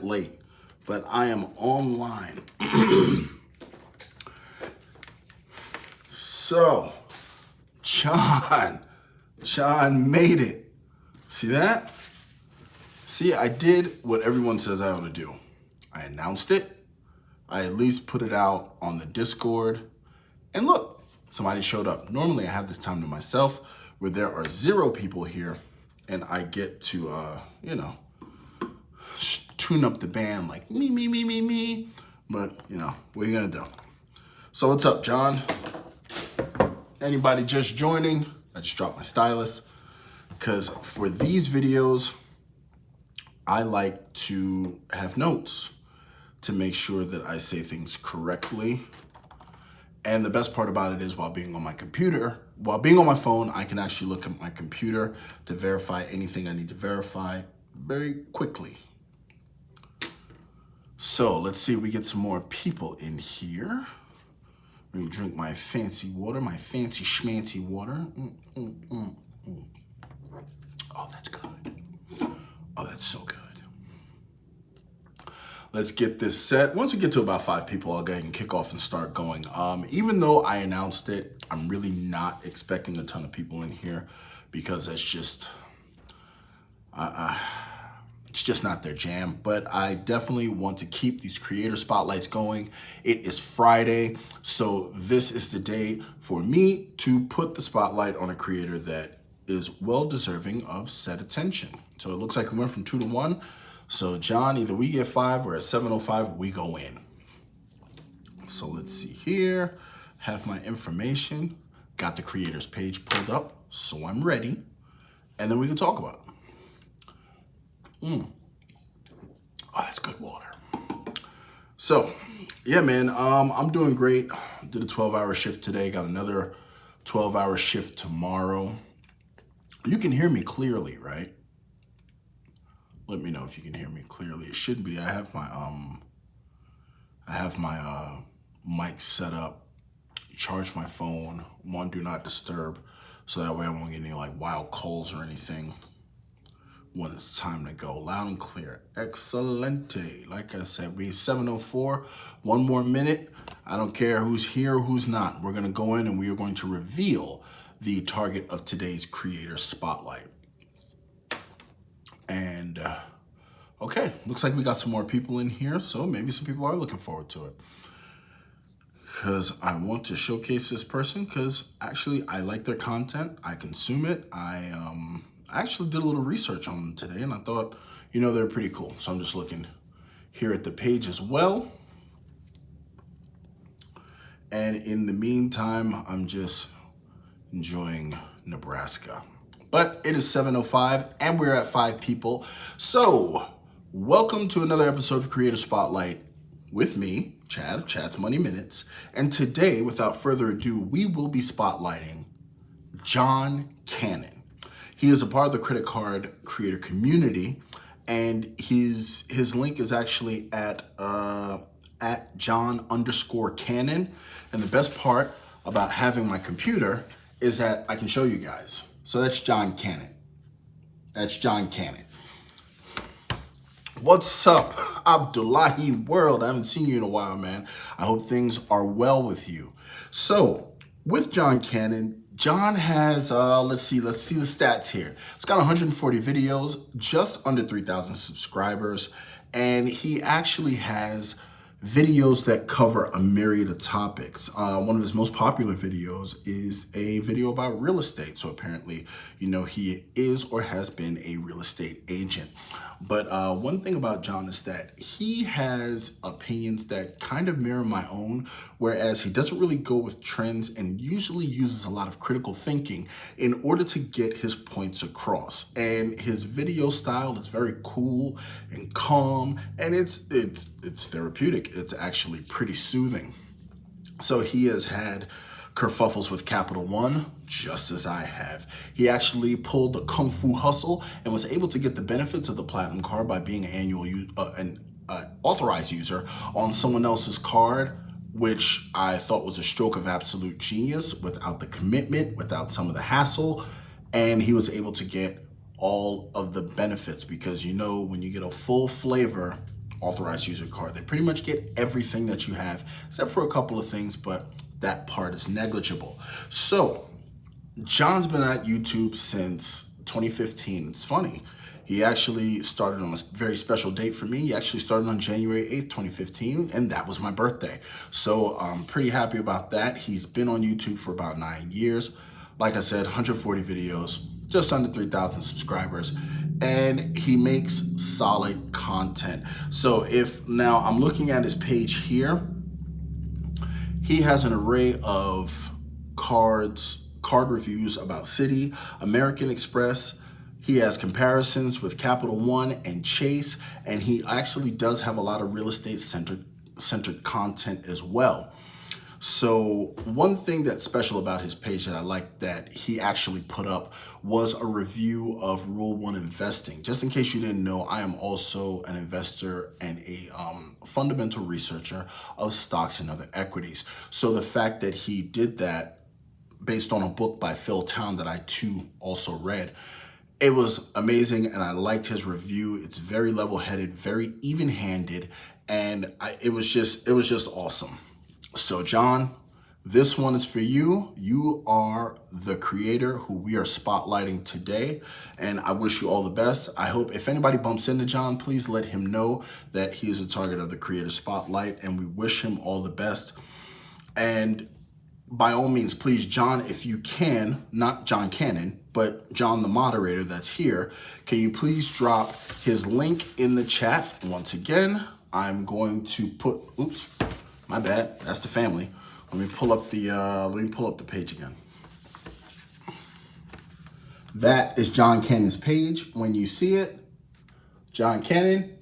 late, but I am online. So, John made it. See that? See, I did what everyone says I ought to do. I announced it. I at least put it out on the Discord. And look, somebody showed up. Normally I have this time to myself where there are 0 people here and I get to, tune up the band like me. But, what are you gonna do? So what's up, John? Anybody just joining? I just dropped my stylus because for these videos, I like to have notes to make sure that I say things correctly. And the best part about it is while being on my phone, I can actually look at my computer to verify anything I need to verify very quickly. So let's see if we get some more people in here. Let me drink my fancy water, my fancy schmancy water. Oh, that's good. Oh, that's so good. Let's get this set. Once we get to about 5 people, I'll go ahead and kick off and start going. Even though I announced it, I'm really not expecting a ton of people in here because it's just not their jam. But I definitely want to keep these creator spotlights going. It is Friday, so this is the day for me to put the spotlight on a creator that is well deserving of said attention. So it looks like we went from 2 to 1. So John, either we get 5 or at 7:05, we go in. So let's see here. Have my information. Got the creators page pulled up, so I'm ready. And then we can talk about it. Oh, that's good water. So, yeah, man, I'm doing great. Did a 12-hour shift today. Got another 12-hour shift tomorrow. You can hear me clearly, right? Let me know if you can hear me clearly. It should be. I have my mic set up, charge my phone, on do not disturb, so that way I won't get any like wild calls or anything when it's time to go. Loud and clear. Excelente. Like I said, we 7:04. 1 more minute. I don't care who's here or who's not. We're gonna go in and we are going to reveal the target of today's creator spotlight. And okay, looks like we got some more people in here, so maybe some people are looking forward to it. Because I want to showcase this person because actually I like their content, I consume it. I actually did a little research on them today and I thought, they're pretty cool. So I'm just looking here at the page as well. And in the meantime, I'm just enjoying Nebraska. But it is 7:05 and we're at 5 people. So welcome to another episode of Creator Spotlight with me, Chad of Chad's Money Minutes. And today, without further ado, we will be spotlighting John Cannon. He is a part of the credit card creator community, and his link is actually at John_Cannon. And the best part about having my computer is that I can show you guys. So that's John Cannon. That's John Cannon. What's up, Abdullahi World? I haven't seen you in a while, man. I hope things are well with you. So with John Cannon, John has, let's see the stats here. It's got 140 videos, just under 3,000 subscribers. And he actually has videos that cover a myriad of topics. One of his most popular videos is a video about real estate. So apparently, he is or has been a real estate agent. But one thing about John is that he has opinions that kind of mirror my own, whereas he doesn't really go with trends and usually uses a lot of critical thinking in order to get his points across. And his video style is very cool and calm, and it's therapeutic. It's actually pretty soothing. So he has had kerfuffles with Capital One, just as I have. He actually pulled the Kung Fu Hustle and was able to get the benefits of the Platinum card by being an authorized user on someone else's card, which I thought was a stroke of absolute genius without the commitment, without some of the hassle. And he was able to get all of the benefits because when you get a full flavor authorized user card. They pretty much get everything that you have, except for a couple of things, but that part is negligible. So John's been at YouTube since 2015. It's funny. He actually started on a very special date for me. He actually started on January 8th, 2015, and that was my birthday. So I'm pretty happy about that. He's been on YouTube for about 9 years. Like I said, 140 videos, just under 3,000 subscribers, and he makes solid content. So if now I'm looking at his page here, he has an array of card reviews about Citi, American Express. He has comparisons with Capital One and Chase, and he actually does have a lot of real estate centered content as well. So one thing that's special about his page that I like that he actually put up was a review of Rule 1 investing. Just in case you didn't know, I am also an investor and a fundamental researcher of stocks and other equities. So the fact that he did that based on a book by Phil Town that I too also read, it was amazing, and I liked his review. It's very level-headed, very even-handed, and it was just awesome. So John, this one is for you. You are the creator who we are spotlighting today, and I wish you all the best. I hope if anybody bumps into John, please let him know that he is a target of the Creator Spotlight, and we wish him all the best. And by all means, please, John, if you can, not John Cannon, but John, the moderator that's here, can you please drop his link in the chat? Once again, I'm going to put, oops, my bad, that's the family. Let me pull up the page again. That is John Cannon's page. When you see it, John Cannon,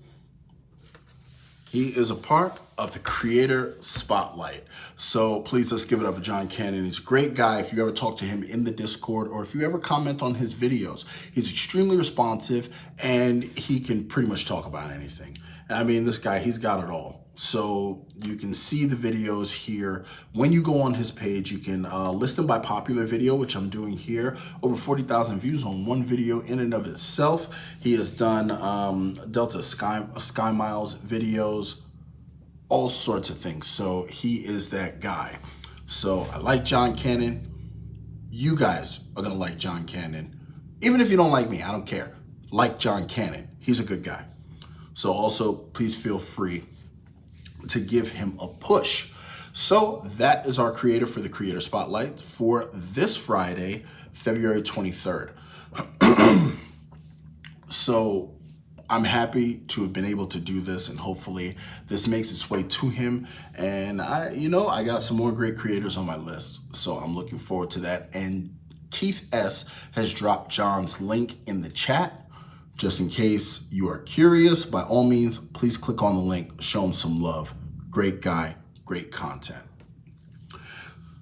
he is a part of the Creator Spotlight. So please, let's give it up for John Cannon. He's a great guy. If you ever talk to him in the Discord or if you ever comment on his videos, he's extremely responsive and he can pretty much talk about anything. I mean, this guy, he's got it all. So you can see the videos here. When you go on his page, you can list them by popular video, which I'm doing here. Over 40,000 views on one video in and of itself. He has done Delta Sky Miles videos, all sorts of things. So he is that guy. So I like John Cannon. You guys are gonna like John Cannon. Even if you don't like me, I don't care. Like John Cannon, he's a good guy. So also, please feel free to give him a push. So that is our creator for the Creator Spotlight for this Friday, February 23rd. So I'm happy to have been able to do this, and hopefully this makes its way to him. And I got some more great creators on my list, so I'm looking forward to that. And Keith S has dropped John's link in the chat. Just in case you are curious, by all means, please click on the link, show him some love. Great guy, great content.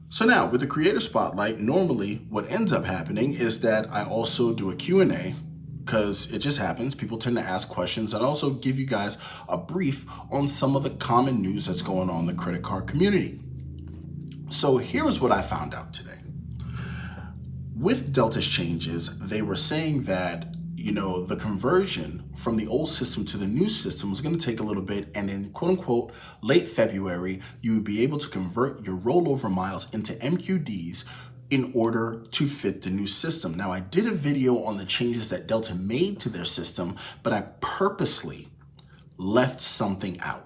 So now with the Creator Spotlight, normally what ends up happening is that I also do a Q&A, because it just happens. People tend to ask questions, and also give you guys a brief on some of the common news that's going on in the credit card community. So here's what I found out today. With Delta's changes, they were saying that the conversion from the old system to the new system was going to take a little bit, and in quote unquote late February, you would be able to convert your rollover miles into MQDs in order to fit the new system. Now, I did a video on the changes that Delta made to their system, but I purposely left something out.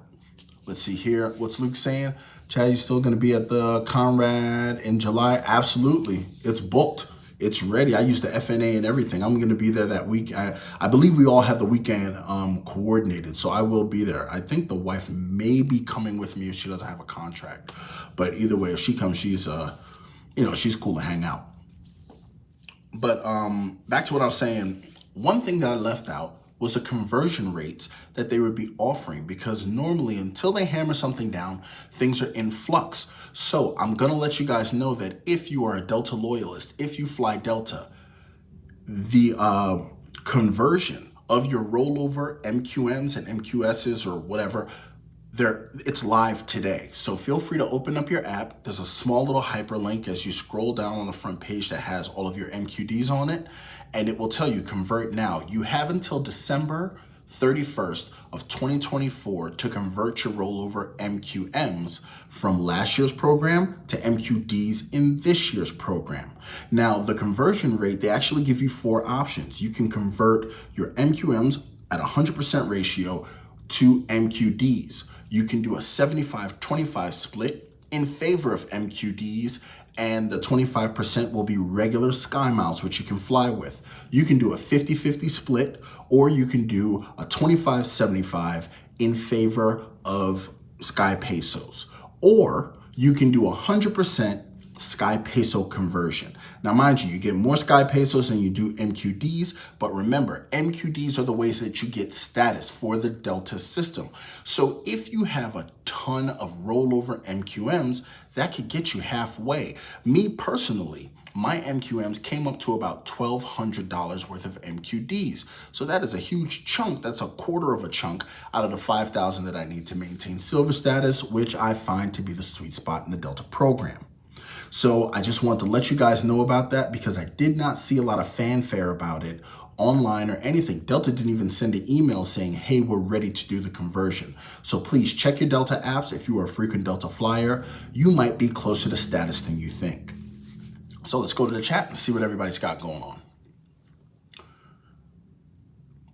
Let's see here. What's Luke saying? Chad, you still going to be at the Conrad in July? Absolutely. It's booked. It's ready. I use the FNA and everything. I'm going to be there that week. I believe we all have the weekend coordinated, so I will be there. I think the wife may be coming with me if she doesn't have a contract. But either way, if she comes, she's she's cool to hang out. But back to what I was saying. One thing that I left out was the conversion rates that they would be offering, because normally until they hammer something down, things are in flux. So I'm gonna let you guys know that if you are a Delta loyalist, if you fly Delta, the conversion of your rollover MQNs and MQSs or whatever, it's live today. So feel free to open up your app. There's a small little hyperlink as you scroll down on the front page that has all of your MQDs on it, and it will tell you convert now. You have until December 31st of 2024 to convert your rollover MQMs from last year's program to MQDs in this year's program. Now, the conversion rate, they actually give you 4 options. You can convert your MQMs at 100% ratio to MQDs. You can do a 75-25 split in favor of MQDs, and the 25% will be regular Sky Miles, which you can fly with. You can do a 50-50 split, or you can do a 25-75 in favor of Sky Pesos, or you can do 100% Sky Peso conversion. Now, mind you, you get more Sky Pesos than you do MQDs, but remember, MQDs are the ways that you get status for the Delta system. So if you have a ton of rollover MQMs, that could get you halfway. Me personally, my MQMs came up to about $1,200 worth of MQDs. So that is a huge chunk. That's a quarter of a chunk out of the 5,000 that I need to maintain silver status, which I find to be the sweet spot in the Delta program. So I just want to let you guys know about that because I did not see a lot of fanfare about it online or anything. Delta didn't even send an email saying, hey, we're ready to do the conversion. So please check your Delta apps. If you are a frequent Delta flyer, you might be closer to status than you think. So let's go to the chat and see what everybody's got going on.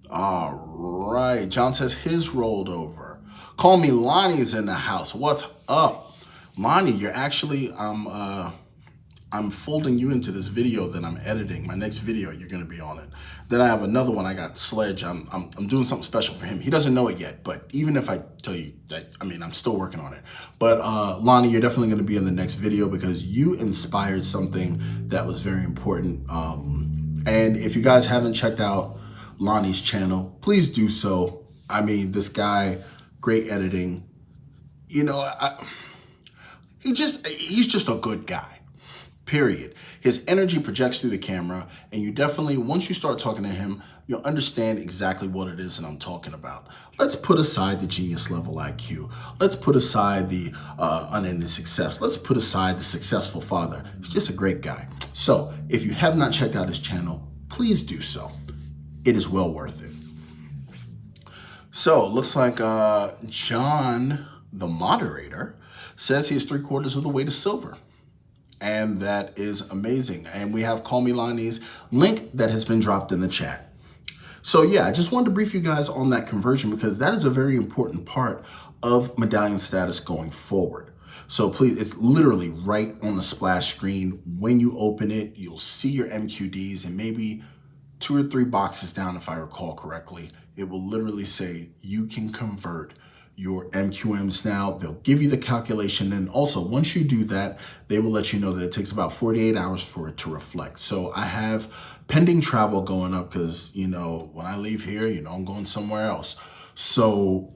All right, John says his rolled over. Call me Lonnie's in the house. What's up? Lonnie, you're actually, I'm folding you into this video that I'm editing. My next video, you're gonna be on it. Then I have another one, I got Sledge. I'm doing something special for him. He doesn't know it yet, but even if I tell you that, I'm still working on it. But Lonnie, you're definitely gonna be in the next video because you inspired something that was very important. And if you guys haven't checked out Lonnie's channel, please do so. This guy, great editing. He's just a good guy, period. His energy projects through the camera, and you definitely, once you start talking to him, you'll understand exactly what it is that I'm talking about. Let's put aside the genius level IQ. Let's put aside the unending success. Let's put aside the successful father. He's just a great guy. So if you have not checked out his channel, please do so. It is well worth it. So it looks like John, the moderator, says he is 3/4 of the way to silver. And that is amazing. And we have Call Me Lonnie's link that has been dropped in the chat. So yeah, I just wanted to brief you guys on that conversion because that is a very important part of medallion status going forward. So please, it's literally right on the splash screen. When you open it, you'll see your MQDs and maybe 2 or 3 boxes down, if I recall correctly, it will literally say you can convert your MQMs now. They'll give you the calculation. And also, once you do that, they will let you know that it takes about 48 hours for it to reflect. So I have pending travel going up because, when I leave here, I'm going somewhere else. So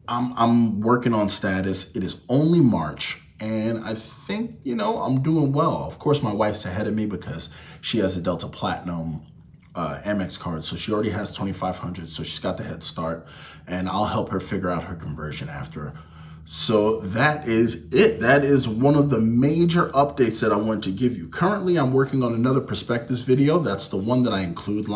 I'm working on status. It is only March. And I think, I'm doing well. Of course, my wife's ahead of me because she has a Delta Platinum Amex card. So she already has 2,500. So she's got the head start. And I'll help her figure out her conversion after. So that is it. That is one of the major updates that I wanted to give you. Currently, I'm working on another perspectives video. That's the one that I included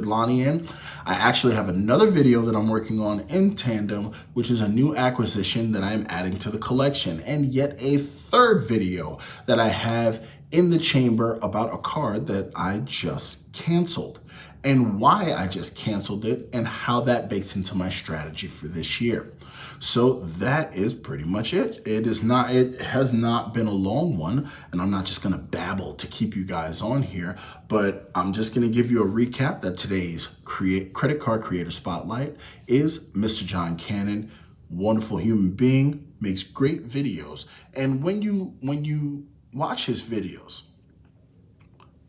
Lonnie in. I actually have another video that I'm working on in tandem, which is a new acquisition that I'm adding to the collection. And yet a third video that I have in the chamber about a card that I just canceled and why I just canceled it and how that bakes into my strategy for this year. So that is pretty much it. It has not been a long one, and I'm not just gonna babble to keep you guys on here, but I'm just gonna give you a recap that today's credit card creator spotlight is Mr. John Cannon, wonderful human being, makes great videos. And when you watch his videos,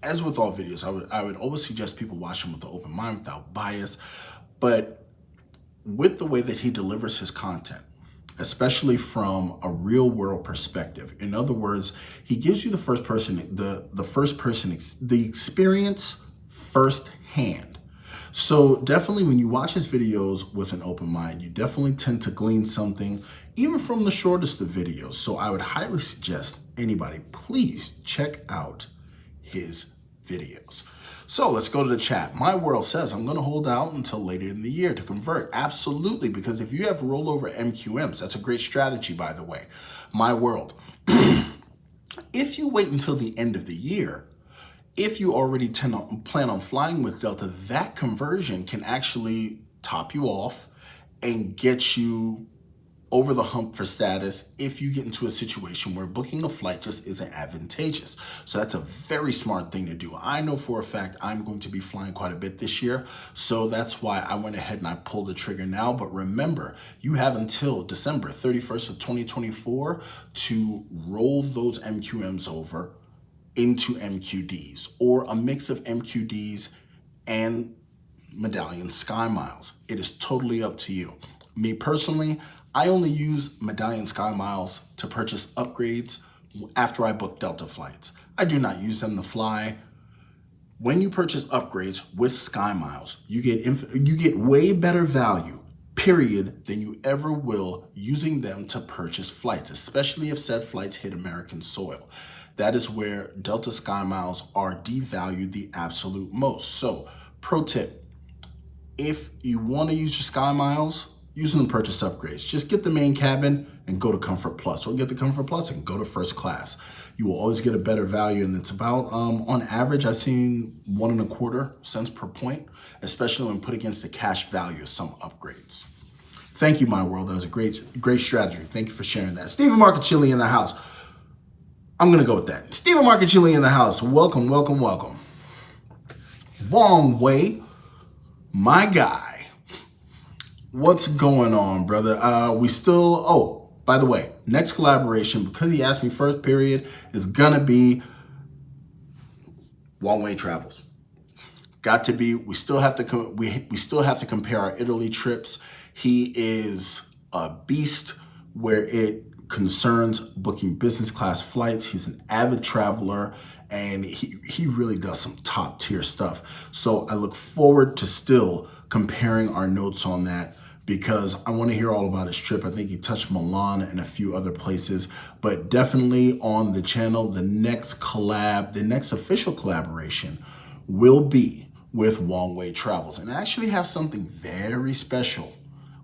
as with all videos, I would always suggest people watch them with an open mind, without bias, but with the way that he delivers his content, especially from a real world perspective. In other words, he gives you the experience firsthand. So definitely when you watch his videos with an open mind, you definitely tend to glean something, even from the shortest of videos. So I would highly suggest anybody, please check out his videos. So let's go to the chat. My World says, I'm going to hold out until later in the year to convert. Absolutely, because if you have rollover MQMs, that's a great strategy, by the way. My World. If you wait until the end of the year, if you already plan on flying with Delta, that conversion can actually top you off and get you over the hump for status if you get into a situation where booking a flight just isn't advantageous. So that's a very smart thing to do. I know for a fact I'm going to be flying quite a bit this year, so that's why I went ahead and I pulled the trigger now. But remember, you have until December 31st of 2024 to roll those MQMs over into MQDs, or a mix of MQDs and Medallion Sky Miles. It is totally up to you. Me personally, I only use Medallion Sky Miles to purchase upgrades after I book Delta flights. I do not use them to fly. When you purchase upgrades with Sky Miles, you get way better value, period, than you ever will using them to purchase flights, especially if said flights hit American soil. That is where Delta Sky Miles are devalued the absolute most. So, pro tip, if you want to use your Sky Miles, use them to purchase upgrades. Just get the main cabin and go to Comfort Plus, or get the Comfort Plus and go to first class. You will always get a better value, and it's about, on average, I've seen 1.25 cents per point, especially when put against the cash value of some upgrades. Thank you, My World. That was a great strategy. Thank you for sharing that. Stephen Marcachilli in the house. I'm going to go with that. Stephen Marcachilli in the house. Welcome, welcome, welcome. Wong Wei, my guy. What's going on, brother? By the way, next collaboration, because he asked me first, period, is gonna be Wong Wei Travels. Got to be. We still have to compare our Italy trips. He is a beast where it concerns booking business class flights. He's an avid traveler, and he really does some top tier stuff. So I look forward to still comparing our notes on that, because I want to hear all about his trip. I think he touched Milan and a few other places, but definitely on the channel, the next official collaboration will be with Wong Wei Travels. And I actually have something very special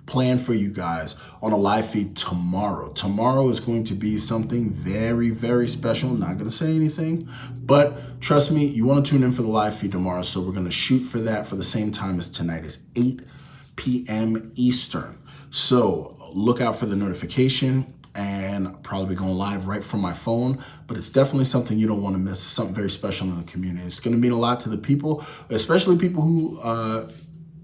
planned for you guys on a live feed tomorrow. Tomorrow is going to be something very, very special. I'm not going to say anything, but trust me, you want to tune in for the live feed tomorrow. So we're going to shoot for that for the same time as tonight. It's 8 p.m. Eastern. So look out for the notification, and probably going live right from my phone, but it's definitely something you don't want to miss. Something very special in the community. It's going to mean a lot to the people, especially people who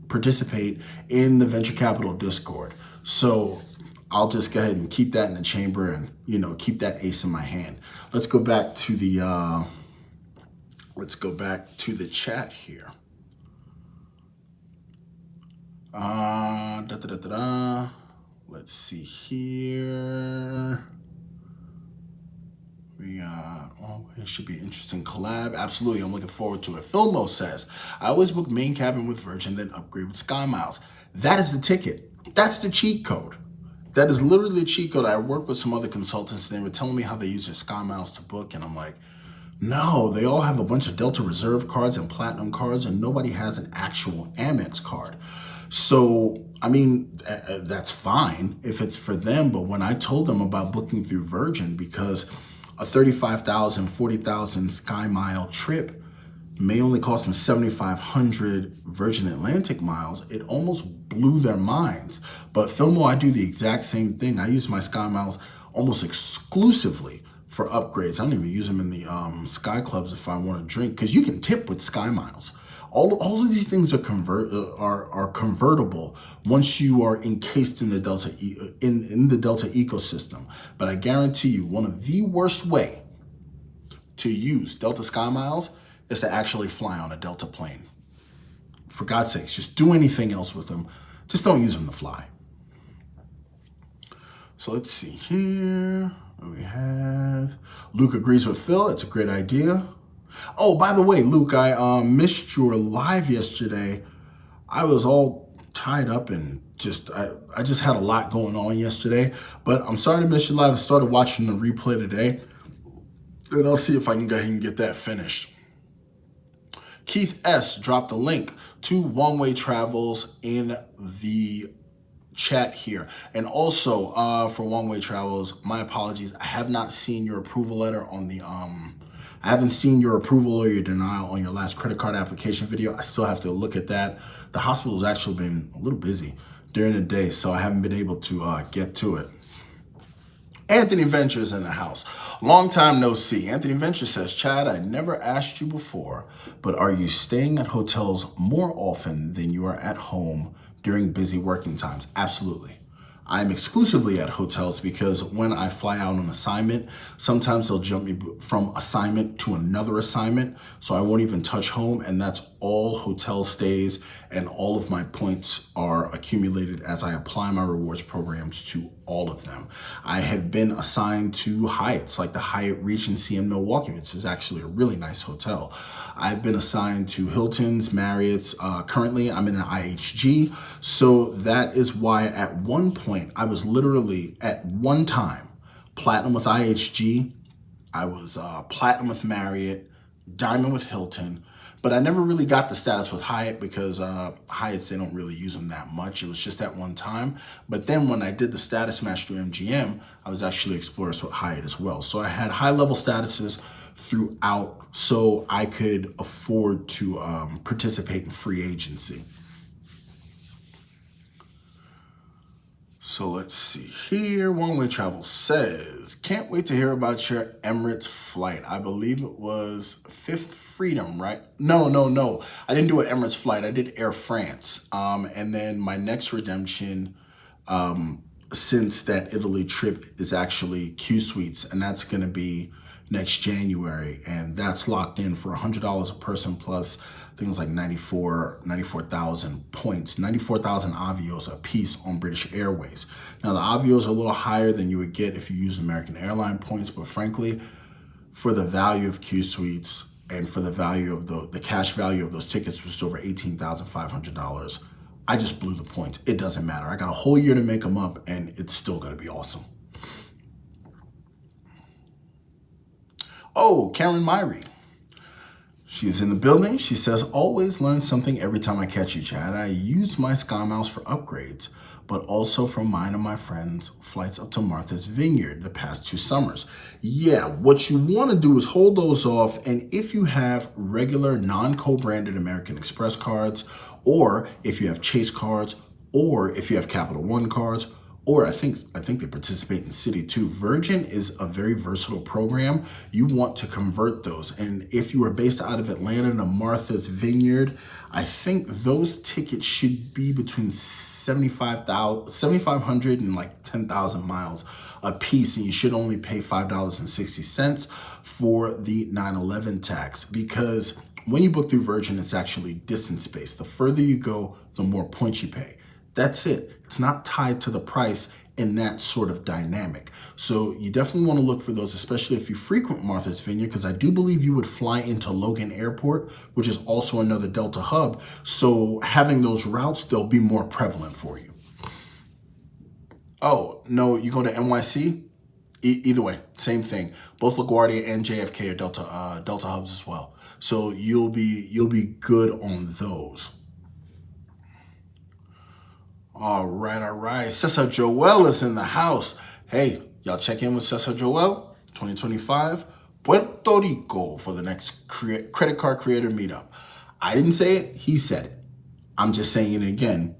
participate in the Venture Capital Discord. So I'll just go ahead and keep that in the chamber and, keep that ace in my hand. Let's go back to the chat here. Let's see here. We got, it should be an interesting collab. Absolutely, I'm looking forward to it. Filmo says, I always book main cabin with Virgin, then upgrade with Sky Miles. That is the ticket. That's the cheat code. That is literally the cheat code. I worked with some other consultants, and they were telling me how they use their Sky Miles to book, and I'm like, no, they all have a bunch of Delta Reserve cards and Platinum cards, and nobody has an actual Amex card. So, I mean, that's fine if it's for them, but when I told them about booking through Virgin, because a 35,000, 40,000 Sky Mile trip may only cost them 7,500 Virgin Atlantic miles, it almost blew their minds. But Filmo, I do the exact same thing. I use my Sky Miles almost exclusively for upgrades. I don't even use them in the Sky Clubs if I want to drink, because you can tip with Sky Miles. All of these things are convertible once you are encased in the Delta in the Delta ecosystem. But I guarantee you, one of the worst way to use Delta Sky Miles is to actually fly on a Delta plane. For God's sakes, just do anything else with them. Just don't use them to fly. So let's see here. What we have? Luke agrees with Phil. It's a great idea. Oh, by the way, Luke, I missed your live yesterday. I was all tied up and I just had a lot going on yesterday. But I'm sorry to miss your live. I started watching the replay today, and I'll see if I can go ahead and get that finished. Keith S. dropped a link to One Way Travels in the chat here. And also for One Way Travels, my apologies. I have not seen your approval letter on the I haven't seen your approval or your denial on your last credit card application video. I still have to look at that. The hospital's actually been a little busy during the day, so I haven't been able to get to it. Anthony Ventures in the house. Long time no see. Anthony Ventures says, Chad, I never asked you before, but are you staying at hotels more often than you are at home during busy working times? Absolutely. I'm exclusively at hotels because when I fly out on assignment, sometimes they'll jump me from assignment to another assignment. So I won't even touch home, and that's all hotel stays, and all of my points are accumulated as I apply my rewards programs to all of them. I have been assigned to Hyatts, like the Hyatt Regency in Milwaukee, which is actually a really nice hotel. I've been assigned to Hilton's, Marriott's. Currently, I'm in an IHG. So that is why at one point, I was literally at one time platinum with IHG. I was platinum with Marriott, diamond with Hilton. But I never really got the status with Hyatt because Hyatts, they don't really use them that much. It was just at one time. But then when I did the status match through MGM, I was actually explorers with Hyatt as well. So I had high level statuses throughout so I could afford to participate in free agency. So let's see here. One Way Travel says, can't wait to hear about your Emirates flight. I believe it was Fifth Freedom, right? No. I didn't do an Emirates flight. I did Air France. And then my next redemption since that Italy trip is actually Q Suites, and that's going to be next January. And that's locked in for $100 a person plus, I think it was like 94,000 points, 94,000 Avios a piece on British Airways. Now the Avios are a little higher than you would get if you use American Airline points, but frankly, for the value of Q Suites and for the value of the cash value of those tickets, which is over $18,500, I just blew the points. It doesn't matter. I got a whole year to make them up, and it's still gonna be awesome. Oh, Karen Myrie. She's in the building. She says, always learn something every time I catch you, Chad. I use my SkyMiles for upgrades, but also for mine and my friends' flights up to Martha's Vineyard the past 2 summers. Yeah, what you want to do is hold those off, and if you have regular non-co-branded American Express cards, or if you have Chase cards, or if you have Capital One cards, or I think they participate in Citi too. Virgin is a very versatile program. You want to convert those. And if you are based out of Atlanta to Martha's Vineyard, I think those tickets should be between 7,500 and like 10,000 miles a piece. And you should only pay $5.60 for the 9/11 tax, because when you book through Virgin, it's actually distance-based. The further you go, the more points you pay. That's it. It's not tied to the price in that sort of dynamic. So you definitely want to look for those, especially if you frequent Martha's Vineyard, because I do believe you would fly into Logan Airport, which is also another Delta hub. So having those routes, they'll be more prevalent for you. Oh, no, you go to NYC? Either way, same thing. Both LaGuardia and JFK are Delta hubs as well. So you'll be good on those. All right. Cesar Joel is in the house. Hey, y'all check in with Cesar Joel, 2025, Puerto Rico for the next credit card creator meetup. I didn't say it, he said it. I'm just saying it again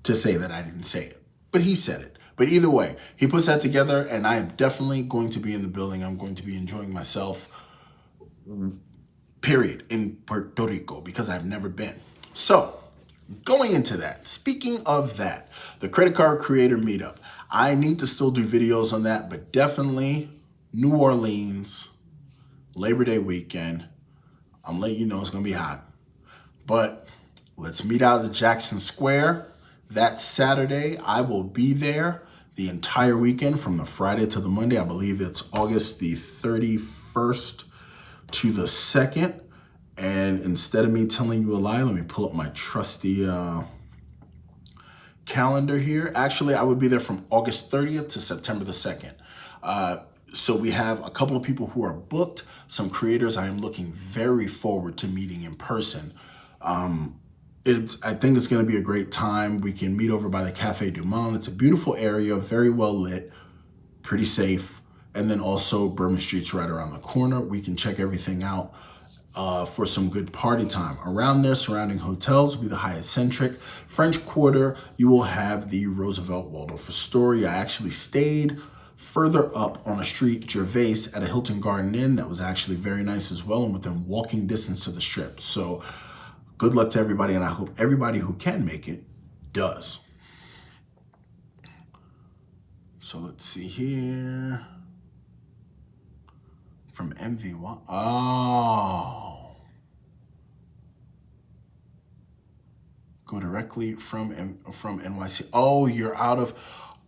to say that I didn't say it, but he said it. But either way, he puts that together, and I am definitely going to be in the building. I'm going to be enjoying myself, period, in Puerto Rico, because I've never been. So, going into that, speaking of that, the credit card creator meetup, I need to still do videos on that, but definitely New Orleans, Labor Day weekend. I'm letting you know it's going to be hot. But let's meet out at Jackson Square. That Saturday, I will be there the entire weekend from the Friday to the Monday. I believe it's August the 31st to the 2nd. And instead of me telling you a lie, let me pull up my trusty calendar here. Actually, I would be there from August 30th to September the 2nd. So we have a couple of people who are booked, some creators I am looking very forward to meeting in person. I think it's going to be a great time. We can meet over by the Cafe Du Monde. It's a beautiful area, very well lit, pretty safe. And then also Bourbon Street's right around the corner. We can check everything out for some good party time. Around there, surrounding hotels will be the Hyatt Centric. French Quarter, you will have the Roosevelt Waldorf Astoria. I actually stayed further up on a street, Gervais, at a Hilton Garden Inn. That was actually very nice as well and within walking distance to the Strip. So good luck to everybody, and I hope everybody who can make it does. So let's see here. From MV1. Oh. Go directly from NYC. Oh, you're out of...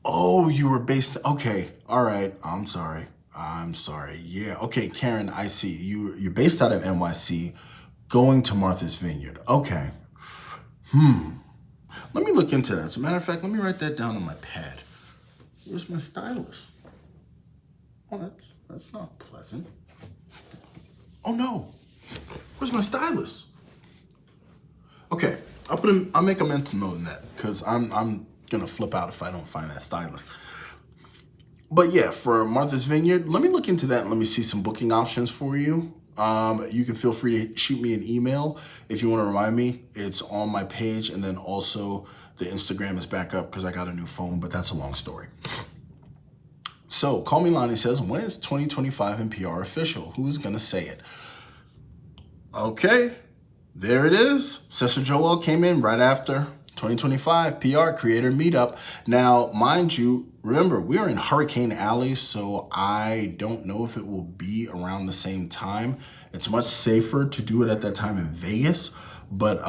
Oh, you were based... Okay. All right. I'm sorry. Yeah. Okay, Karen, I see. You're based out of NYC, going to Martha's Vineyard. Okay. Let me look into that. As a matter of fact, let me write that down on my pad. Where's my stylus? Oh, that's not pleasant. Oh no. Where's my stylus? Okay. I'll make a mental note in that, because I'm gonna flip out if I don't find that stylus. But yeah, for Martha's Vineyard, let me look into that and let me see some booking options for you. You can feel free to shoot me an email if you want to remind me. It's on my page, and then also the Instagram is back up because I got a new phone, but that's a long story. So, Call Me Lonnie says, when is 2025 in PR official? Who's gonna say it? Okay, there it is. Cesar Joel came in right after 2025 PR Creator Meetup. Now, mind you, remember, we are in Hurricane Alley, so I don't know if it will be around the same time. It's much safer to do it at that time in Vegas, but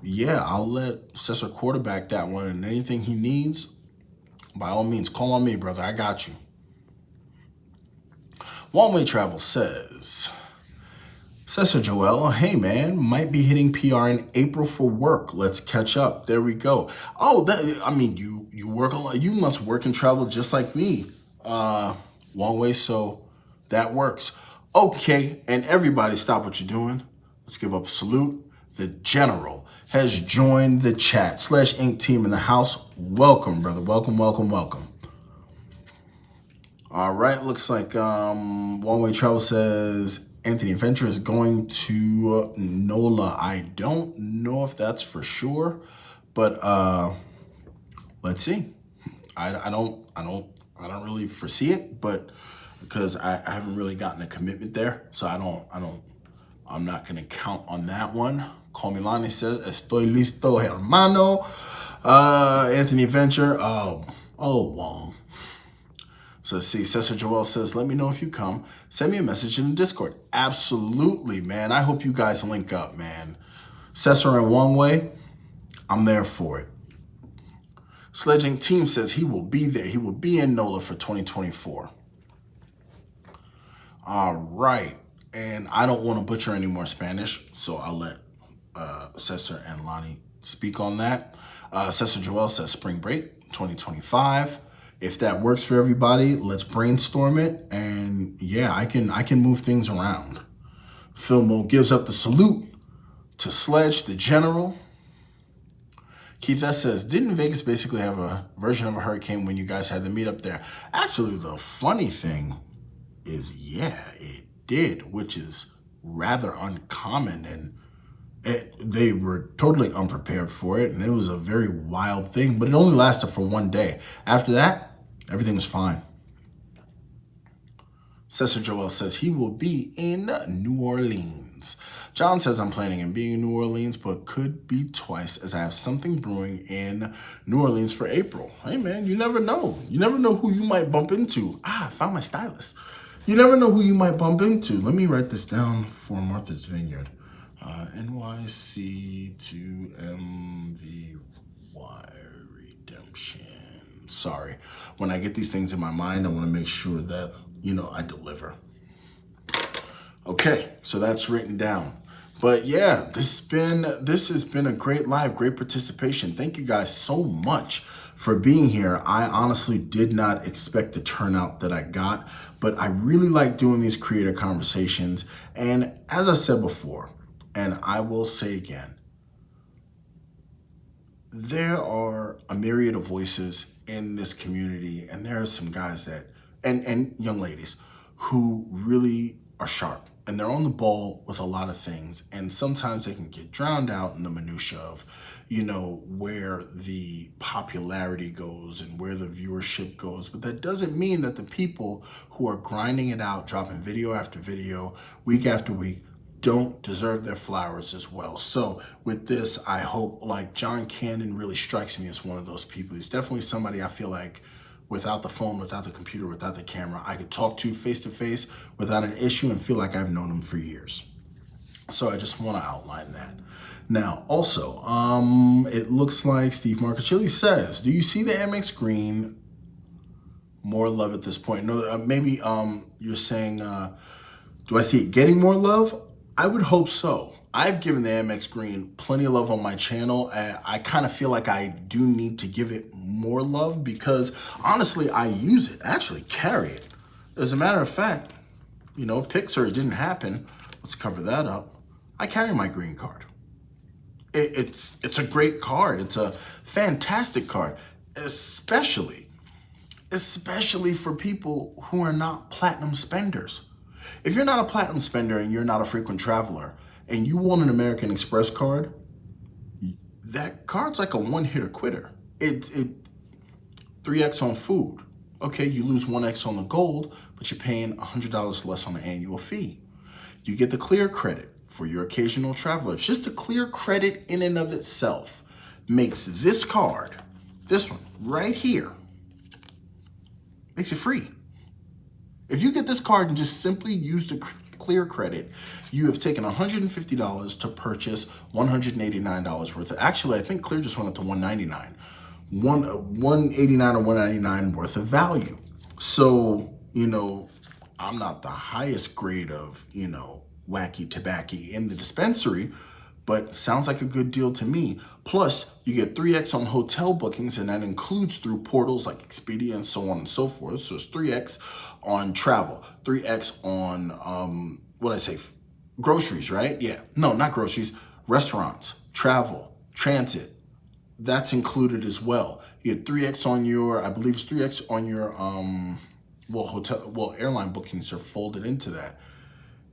yeah, I'll let Cesar quarterback that one, and anything he needs, by all means, call on me, brother. I got you. One Way Travel says, Cesar Joel, hey man, might be hitting PR in April for work. Let's catch up. There we go. Oh, you work a lot. You must work and travel just like me. One Way, so that works. Okay, and everybody stop what you're doing. Let's give up a salute. The General has joined the chat. /Inc team in the house. Welcome, brother. Welcome. All right, looks like One Way Travel says Anthony Venture is going to NOLA. I don't know if that's for sure, but let's see. I don't really foresee it, but because I haven't really gotten a commitment there, so I'm not gonna count on that one. Call Me Lonnie says, estoy listo, hermano. Anthony Venture, Wong. So let's see, Cesar Joel says, let me know if you come. Send me a message in the Discord. Absolutely, man. I hope you guys link up, man. Cesar and One Way, I'm there for it. Sledging Team says he will be there. He will be in NOLA for 2024. All right. And I don't want to butcher any more Spanish, so I'll let Cesar and Lonnie speak on that. Cesar Joel says spring break 2025. If that works for everybody, let's brainstorm it. And yeah, I can move things around. Filmo gives up the salute to Sledge, the General. Keith S. says, didn't Vegas basically have a version of a hurricane when you guys had the meetup there? Actually, the funny thing is, yeah, it did, which is rather uncommon, and they were totally unprepared for it, and it was a very wild thing, but it only lasted for one day. After that, everything was fine. Cesar Joel says he will be in New Orleans. John says, I'm planning on being in New Orleans, but could be twice as I have something brewing in New Orleans for April. Hey man, you never know. You never know who you might bump into. I found my stylus. You never know who you might bump into. Let me write this down for Martha's Vineyard. NYC to MVY Redemption. Sorry. When I get these things in my mind, I want to make sure that, I deliver. Okay, so that's written down. But yeah, this has been a great live, great participation. Thank you guys so much for being here. I honestly did not expect the turnout that I got, but I really like doing these creator conversations. And as I said before, and I will say again, there are a myriad of voices in this community, and there are some guys that, and young ladies, who really are sharp and they're on the ball with a lot of things. And sometimes they can get drowned out in the minutia of, where the popularity goes and where the viewership goes. But that doesn't mean that the people who are grinding it out, dropping video after video, week after week, don't deserve their flowers as well. So with this, I hope, like, John Cannon really strikes me as one of those people. He's definitely somebody I feel like without the phone, without the computer, without the camera, I could talk to face without an issue and feel like I've known him for years. So I just want to outline that. Now, also, it looks like Steve Marcachilli says, do you see the MX Green more love at this point? No, maybe you're saying, do I see it getting more love? I would hope so. I've given the MX Green plenty of love on my channel. I kind of feel like I do need to give it more love because honestly, I use it, I actually carry it. As a matter of fact, Pixar, it didn't happen. Let's cover that up. I carry my green card. It's a great card. It's a fantastic card, especially for people who are not platinum spenders. If you're not a platinum spender and you're not a frequent traveler and you want an American Express card, that card's like a one-hitter quitter. It 3x on food. Okay, you lose 1x on the gold, but you're paying $100 less on the annual fee. You get the clear credit for your occasional traveler. Just a clear credit in and of itself makes this card, this one right here, makes it free. If you get this card and just simply use the clear credit, you have taken $150 to purchase $189 worth. Actually, I think Clear just went up to $199. $189 or $199 worth of value. So, I'm not the highest grade of, wacky tobacco in the dispensary, but sounds like a good deal to me. Plus, you get 3x on hotel bookings, and that includes through portals like Expedia and so on and so forth. So it's 3x on travel, 3x on, groceries, right? Yeah, no, not groceries, restaurants, travel, transit. That's included as well. You get 3x on your, I believe it's 3x on your, airline bookings are folded into that.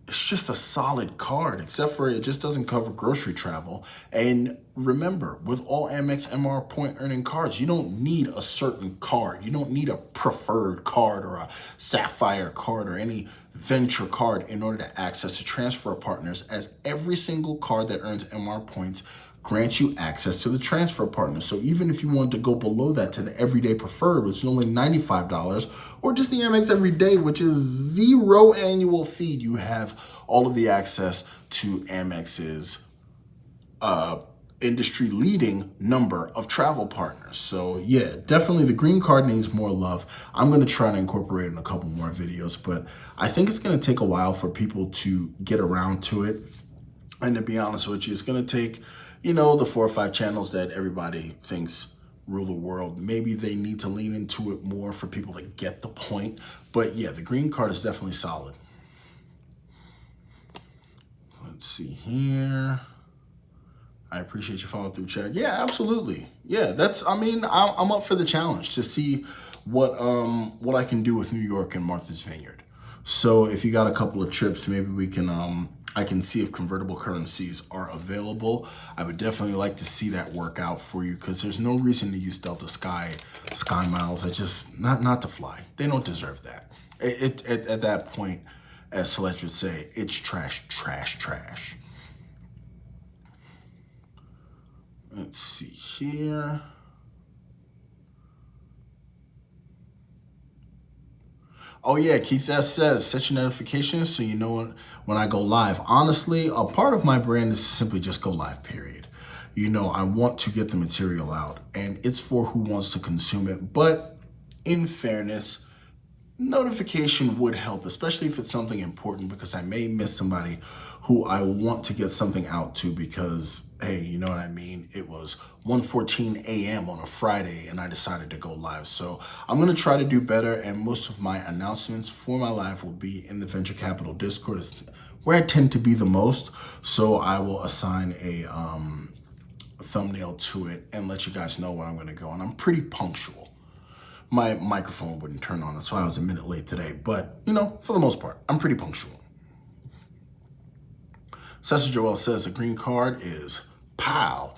It's just a solid card, except for it just doesn't cover grocery travel. And remember, with all Amex MR point earning cards, you don't need a certain card. You don't need a preferred card or a sapphire card or any venture card in order to access to transfer partners, as every single card that earns MR points grants you access to the transfer partner. So even if you wanted to go below that to the everyday preferred, which is only $95, or just the Amex Everyday, which is 0 annual fee, you have all of the access to Amex's industry leading number of travel partners. So yeah, definitely the green card needs more love. I'm going to try to incorporate it in a couple more videos, but I think it's going to take a while for people to get around to it. And to be honest with you, it's going to take, the 4 or 5 channels that everybody thinks rule the world. Maybe they need to lean into it more for people to get the point. But yeah, the green card is definitely solid. Let's see here. I appreciate your follow through, chat. Yeah, absolutely. Yeah, I'm up for the challenge to see what I can do with New York and Martha's Vineyard. So if you got a couple of trips, maybe we can, I can see if convertible currencies are available. I would definitely like to see that work out for you, because there's no reason to use Delta Sky Miles. Not to fly. They don't deserve that. At that point, as Sledge would say, it's trash, trash, trash. Let's see here. Oh yeah, Keith S says, set your notifications so you know when I go live. Honestly, a part of my brand is simply just go live, period. I want to get the material out, and it's for who wants to consume it. But in fairness, notification would help, especially if it's something important, because I may miss somebody who I want to get something out to, because, hey, you know what I mean? It was 1:14 a.m. on a Friday and I decided to go live. So I'm going to try to do better, and most of my announcements for my live will be in the Venture Capital Discord. It's where I tend to be the most. So I will assign a thumbnail to it and let you guys know when I'm going to go. And I'm pretty punctual. My microphone wouldn't turn on. That's why I was a minute late today. But, you know, for the most part, I'm pretty punctual. Cesar Joel says the green card is pow.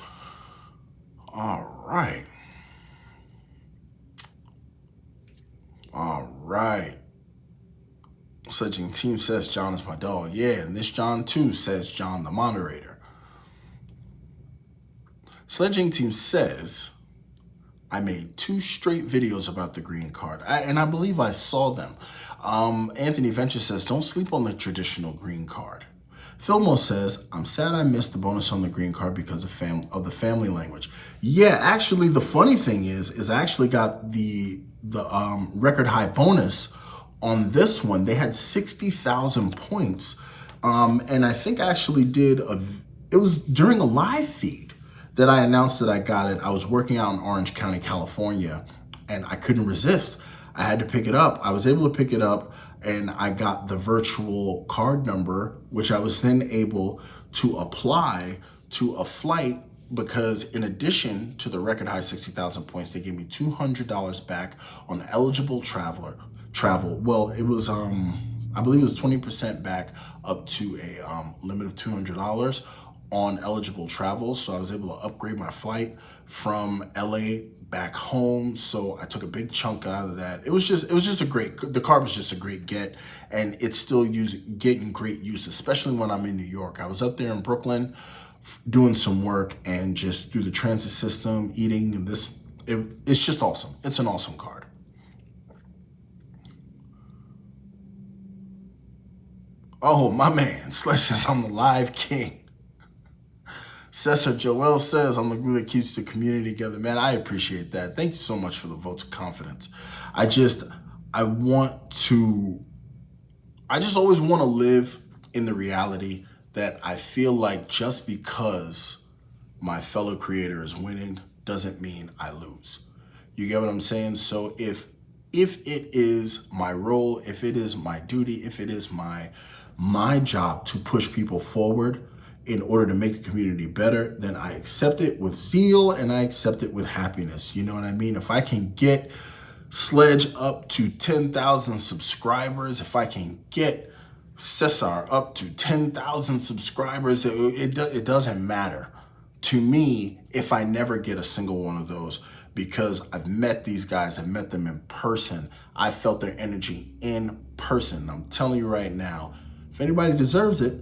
All right. All right. Sledging Team says John is my dog. Yeah, and this John too says John the moderator. Sledging Team says I made 2 straight videos about the green card, and I believe I saw them. Anthony Venture says, don't sleep on the traditional green card. Filmo says, I'm sad I missed the bonus on the green card because of the family language. Yeah, actually, the funny thing is I actually got the record high bonus on this one. They had 60,000 points, and I think I actually it was during a live feed that I announced that I got it. I was working out in Orange County, California, and I couldn't resist. I had to pick it up. I was able to pick it up, and I got the virtual card number, which I was then able to apply to a flight, because in addition to the record high 60,000 points, they gave me $200 back on eligible travel. Well, it was, I believe it was 20% back up to a limit of $200 on eligible travel. So I was able to upgrade my flight from LA back home. So I took a big chunk out of that. It was just the card was just a great get, and it's still getting great use, especially when I'm in New York. I was up there in Brooklyn doing some work, and just through the transit system, eating, and it's just awesome. It's an awesome card. Oh, my man, Slash says I'm the live king. Cesar Joel says, I'm the glue that keeps the community together. Man, I appreciate that. Thank you so much for the votes of confidence. I just always want to live in the reality that I feel like just because my fellow creator is winning doesn't mean I lose. You get what I'm saying? So if it is my role, if it is my duty, if it is my job to push people forward in order to make the community better, then I accept it with zeal and I accept it with happiness. You know what I mean? If I can get Sledge up to 10,000 subscribers, if I can get Cesar up to 10,000 subscribers, it doesn't matter to me if I never get a single one of those, because I've met these guys, I've met them in person. I felt their energy in person. I'm telling you right now, if anybody deserves it,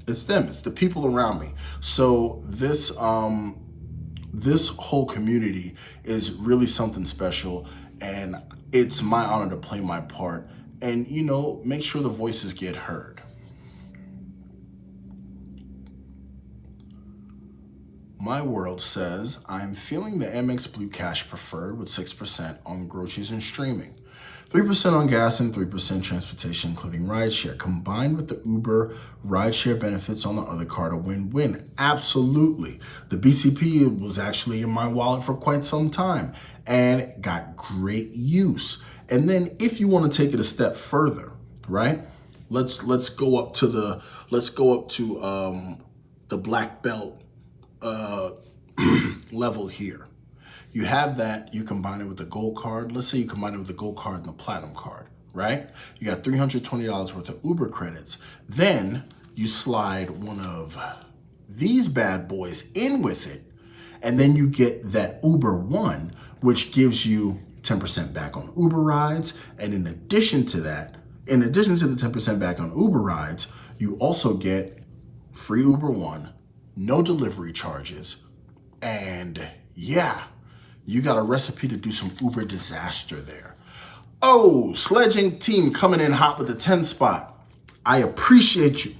it's them. It's the people around me. So this whole community is really something special, and it's my honor to play my part and, you know, make sure the voices get heard. My World says, I'm feeling the Amex Blue Cash Preferred with 6% on groceries and streaming, 3% on gas, and 3% transportation, including rideshare. Combined with the Uber rideshare benefits on the other card, a win-win. Absolutely. The BCP was actually in my wallet for quite some time and got great use. And then if you want to take it a step further, right? Let's go up to the black belt level here. You have that, you combine it with the gold card. Let's say you combine it with the gold card and the platinum card, right? You got $320 worth of Uber credits. Then you slide one of these bad boys in with it, and then you get that Uber One, which gives you 10% back on Uber rides. And in addition to the 10% back on Uber rides, you also get free Uber One, no delivery charges, and yeah, you got a recipe to do some Uber disaster there. Oh, Sledging Team coming in hot with the 10 spot. I appreciate you,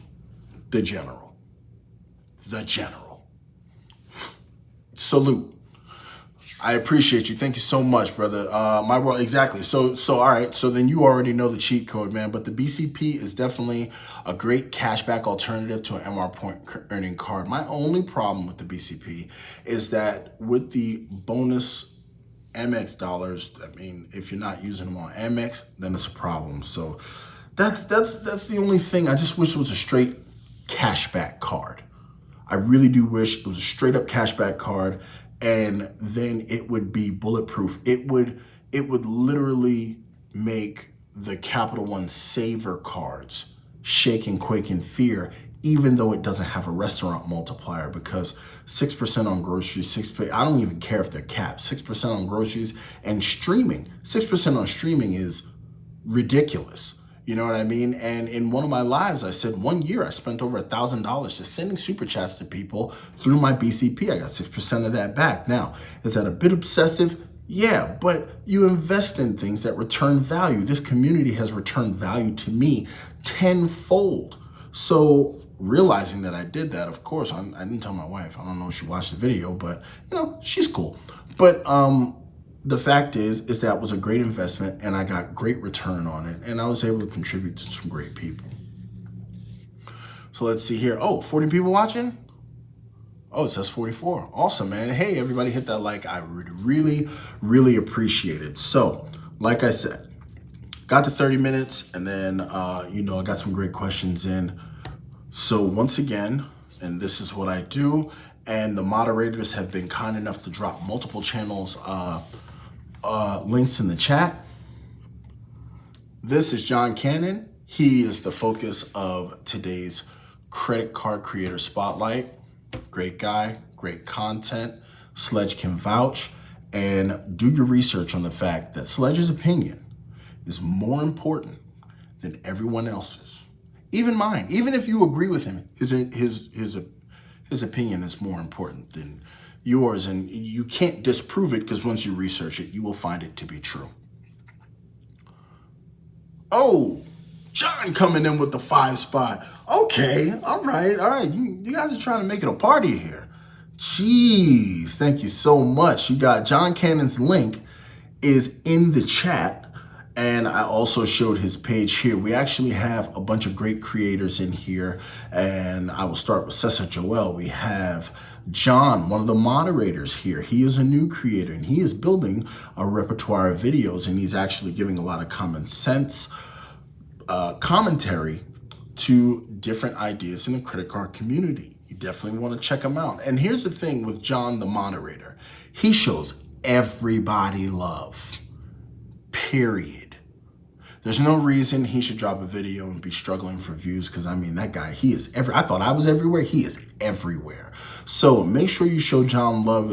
the General. The General. Salute. I appreciate you. Thank you so much, brother. My world, exactly. So all right. So then you already know the cheat code, man. But the BCP is definitely a great cashback alternative to an MR point earning card. My only problem with the BCP is that with the bonus Amex dollars, I mean, if you're not using them on Amex, then it's a problem. So that's the only thing. I just wish it was a straight cashback card. I really do wish it was a straight up cashback card, and then it would be bulletproof. It would literally make the Capital One Saver cards shake and quake in fear, even though it doesn't have a restaurant multiplier, because 6% on groceries, 6%, I don't even care if they're capped, 6% on groceries and streaming. 6% on streaming is ridiculous. You know what I mean? And in one of my lives, I said 1 year I spent over $1,000 just sending super chats to people through my BCP. I got 6% of that back. Now, is that a bit obsessive? Yeah, but you invest in things that return value. This community has returned value to me tenfold. So realizing that I did that, of course, I didn't tell my wife. I don't know if she watched the video, but you know, she's cool. But the fact is that was a great investment, and I got great return on it, and I was able to contribute to some great people. So let's see here. Oh, 40 people watching? Oh, it says 44. Awesome, man. Hey, everybody hit that like. I would really, really appreciate it. So, like I said, got to 30 minutes, and then, you know, I got some great questions in. So once again, and this is what I do, and the moderators have been kind enough to drop multiple channels, links in the chat. This is John Cannon. He is the focus of today's credit card creator spotlight. Great guy, great content. Sledge can vouch, and do your research on the fact that Sledge's opinion is more important than everyone else's. Even mine. Even if you agree with him, his opinion is more important than yours, and you can't disprove it, because once you research it, you will find it to be true. Oh, John coming in with the 5 spot. Okay, all right. You guys are trying to make it a party here. Jeez, thank you so much. You got John Cannon's link is in the chat. And I also showed his page here. We actually have a bunch of great creators in here. And I will start with Cesar Joel. We have John, one of the moderators here. He is a new creator, and he is building a repertoire of videos, and he's actually giving a lot of common sense commentary to different ideas in the credit card community. You definitely want to check him out. And here's the thing with John, the moderator. He shows everybody love, period. There's no reason he should drop a video and be struggling for views, because I mean, that guy, he is I thought I was everywhere. He is everywhere. So make sure you show John love.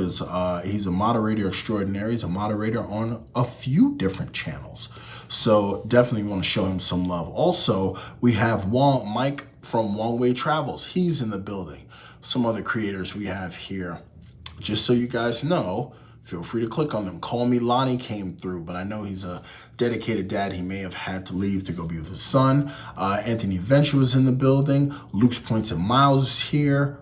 He's a moderator extraordinary. He's a moderator on a few different channels. So definitely want to show him some love. Also, we have Mike from Wong Way Travels. He's in the building. Some other creators we have here. Just so you guys know, feel free to click on them. Call Me Lonnie came through, but I know he's a dedicated dad. He may have had to leave to go be with his son. Anthony Venture was in the building. Luke's Points and Miles is here.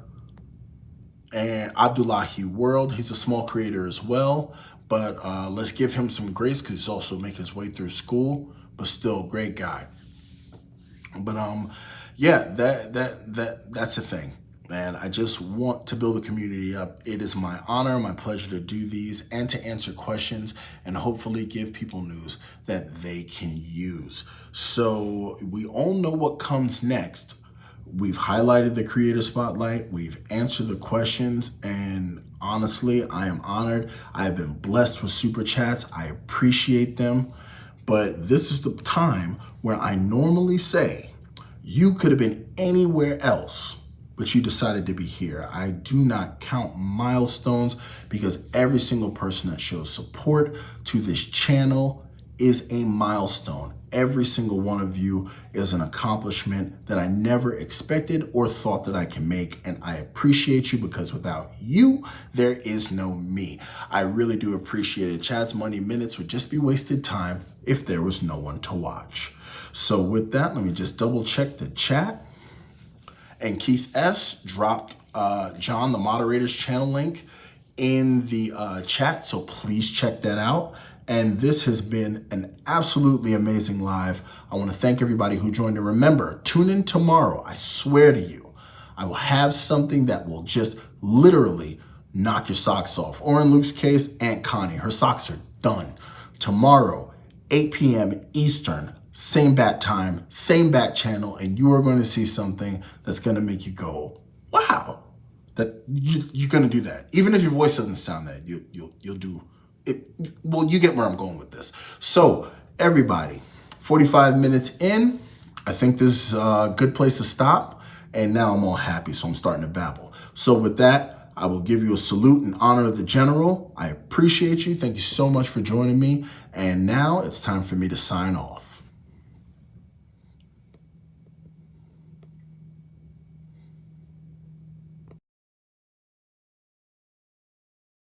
And Abdullahi World, he's a small creator as well. But let's give him some grace, because he's also making his way through school, but still great guy. But yeah, that's the thing. And I just want to build a community up. It is my honor, my pleasure to do these and to answer questions and hopefully give people news that they can use. So we all know what comes next. We've highlighted the creator spotlight. We've answered the questions. And honestly, I am honored. I have been blessed with super chats. I appreciate them. But this is the time where I normally say, you could have been anywhere else, but you decided to be here. I do not count milestones, because every single person that shows support to this channel is a milestone. Every single one of you is an accomplishment that I never expected or thought that I can make. And I appreciate you, because without you, there is no me. I really do appreciate it. Chad's Money Minutes would just be wasted time if there was no one to watch. So with that, let me just double check the chat. And Keith S. dropped John, the moderator's channel link in the chat, so please check that out. And this has been an absolutely amazing live. I want to thank everybody who joined. And remember, tune in tomorrow. I swear to you, I will have something that will just literally knock your socks off. Or in Luke's case, Aunt Connie, her socks are done. Tomorrow, 8 p.m. Eastern, same bat time, same bat channel, and you are going to see something that's going to make you go, wow. That you're going to do that. Even if your voice doesn't sound that, you'll do it. Well, you get where I'm going with this. So everybody, 45 minutes in, I think this is a good place to stop. And now I'm all happy, so I'm starting to babble. So with that, I will give you a salute in honor of the general. I appreciate you. Thank you so much for joining me. And now it's time for me to sign off.